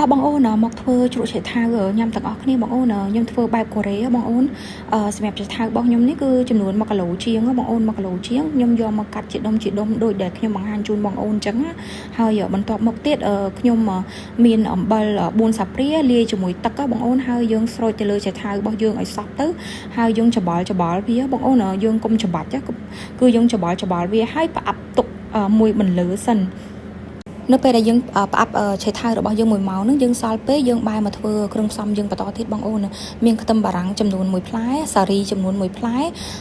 តបងអូនមកធ្វើជ្រក់ឆៃថាវញ៉ាំទាំងអស់គ្នាបងអូនខ្ញុំធ្វើបែបកូរ៉េបងអូនសម្រាប់ឆៃថាវរបស់ខ្ញុំនេះគឺចំនួន1គីឡូជាងបងអូន1គីឡូជាងខ្ញុំយកមកកាត់ជាដុំដូចដែលខ្ញុំបង្ហាញជូនបងអូនអញ្ចឹងហើយបន្ទាប់មកទៀតខ្ញុំមានអំបិល4សាព្រាលាយជាមួយទឹកបងអូនហើយយើងស្រោចទៅលើឆៃថាវរបស់យើងឲ្យសព្វទៅហើយយើងច្បល់វាបងអូនយើងកុំច្បាច់គឺយើងច្បល់វាហើយផ្អាប់ទុកមួយបន្លឺសិននៅពេលដែលយើងផ្អាប់ឆៃថាវរបស់យើង1ម៉ោងហ្នឹងយើងសល់ពេលយើងបែរមកធ្វើគ្រឿងផ្សំយើងបន្តទៀតបងអូនមានខ្ទឹមបារាំងចំនួន1ផ្លែសារីចំនួន1ផ្លែ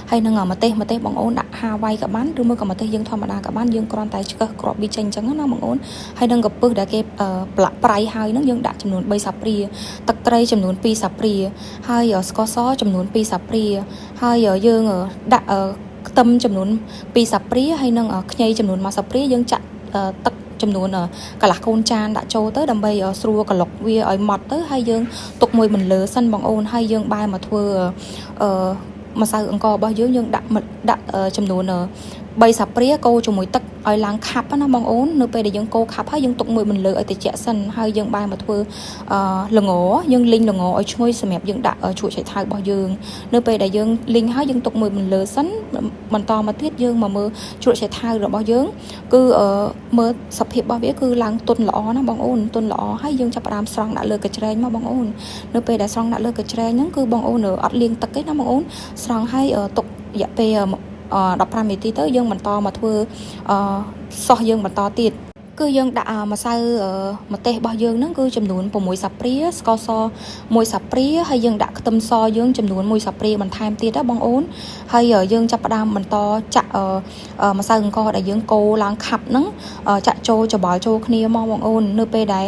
ហើយនឹងម្ទេសបងអូនដាក់ហាវ៉ៃក៏បានឬមួយក៏ម្ទេសយើងធម្មតាក៏បានយើងគ្រាន់តែឆ្កឹះគ្រាប់វាចេញអញ្ចឹងណាបងអូនហើយនឹងកំពឹសដែលគេប្រៃហើយហ្នឹងយើងដាក់ចំនួន3សាព្រាទឹកត្រីចំនួន2សាព្រាហើយស្ករសចំនួន2សាព្រាហើយយើងដាក់ខ្ទឹមចំនួន2សាព្រាហើយនឹងខ្ញីចំនួន1សាព្រាយើងចាក់ទឹកចំនួនកន្លះកូនចានដាក់ចូលទៅដើម្បីស្រួលក្លុកវាឲ្យម៉ត់ទៅហើយយើងទុកមួយបន្លឺសិនបងអូនហើយយើងបែរមកធ្វើម្សៅអង្កររបស់យើងដាក់ចំនួន3សាព្រាកូរជាមួយទឹកឲ្យឡើងខាប់ណាបងអូននៅពេលដែលយើងកូរខាប់ហើយយើងទុកមួយបន្លឺឲ្យត្រជាក់សិនហើយយើងបែរមកធ្វើល្ងយើងលីងល្ងឲ្យឈ្ងុយសម្រាប់យើងដាក់ជ្រក់ឆៃថាវរបស់យើងនៅពេលដែលយើងលីងហើយយើងទុកមួយបន្លឺសិនបន្តមកទៀតយើងមកមើលជ្រក់ឆៃថាវរបស់យើងគឺមើលសភាពរបស់វាគឺឡើងទន់ល្អណាបងអូនទន់ល្អហើយយើងចាប់ផ្ដើមស្រង់ដាក់លើកញ្ច្រែងមកបងអូននៅពេលដែលស្រង់ដាក់លើកញ្ច្រែងហ្នឹងគឺបងអូនអត់លាងទឹកទេណាបងអូនស្រង់ហើយទុករយៈពេល15នាទីទៅយើងបន្តមកធ្វើសោះយើងបន្តទៀតគឺយើងដាក់ម្សៅម្ទេសរបស់យើងហ្នឹងគឺចំនួន6សាព្រាស្ករស1សាព្រាហើយយើងដាក់ខ្ទឹមសយើងចំនួន1សាព្រាបន្ថែមទៀតណាបងអូនហើយយើងចាប់ផ្ដើមបន្តចាក់ម្សៅអង្ករដែលយើងកូរឡើងខាប់ហ្នឹងចាក់ចូលច្បល់ចូលគ្នាមកបងអូននៅពេលដែល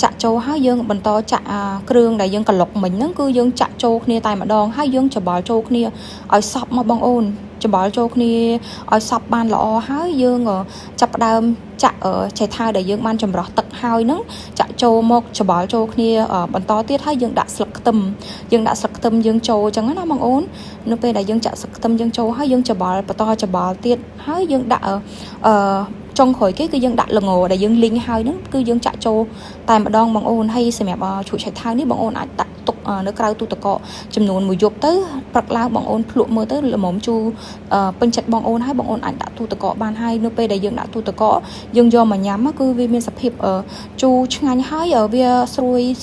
ចាក់ចូលហើយយើងបន្តចាក់គ្រឿងដែលយើងក្លុកមិញហ្នឹងគឺយើងចាក់ចូលគ្នាតែម្ដងហើយយើងច្បល់ចូលគ្នាឲ្យសព្វមកបងអូនច្បល់ចូលគ្នាឲ្យសព្វបានល្អហើយយើងចាប់ផ្ដើមចាក់ឆៃថាវដែលយើងបានចម្រោះទឹកហើយហ្នឹងចាក់ចូលមកច្បល់ចូលគ្នាបន្តទៀតហើយយើងដាក់ស្លឹកខ្ទឹមយើងចូលអញ្ចឹងណាបងអូននៅពេលដែលយើងចាក់ស្លឹកខ្ទឹមយើងចូលហើយយើងច្បល់បន្តច្បល់ទៀតហើយយើងដាក់ចុងក្រោយគេគឺយើងដាក់ល្ងដែលយើងលីងហើយហ្នឹងគឺយើងចាក់ចូលតែម្ដងបងអូនហើយសម្រាប់ជ្រក់ឆៃថាវនេះបងអូនអាចដាក់ទុកនៅក្រៅទូទឹកកកចំនួន1យប់ទៅព្រឹកឡើងបងអូនភ្លក់មើលទៅល្មមជូរពេញចិត្តបងអូនហើយបងអូនអាចដាក់ទូទឹកកកបានហើយនៅពេលដែលយើងដាក់ទូទឹកកកយើងយកមកញ៉ាំគឺវាមានសភាពជូរឆ្ងាញ់ហើយវាស្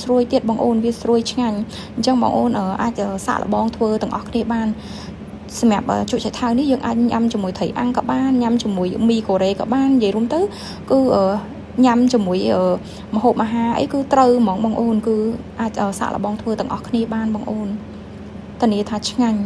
រួយទៀតបងអូនវាស្រួយឆ្ងាញ់អញ្ចឹងបងអូនអាចសាកល្បងធ្វើទាំងអស់គ្នាបានសម្រាប់ជ្រក់ឆៃថាវនេះយើងអាចញ៉ាំជាមួយត្រីអាំងក៏បានញ៉ាំជាមួយមីកូរ៉េក៏បាននិយាយរួមទៅគឺញ៉ាំជាមួយម្ហូបអាហារអីគឺត្រូវហ្មងបងអូនគឺអាចសាកល្បងធ្វើទាំងអស់គ្នាបានបងអូនធានាថាឆ្ងាញ់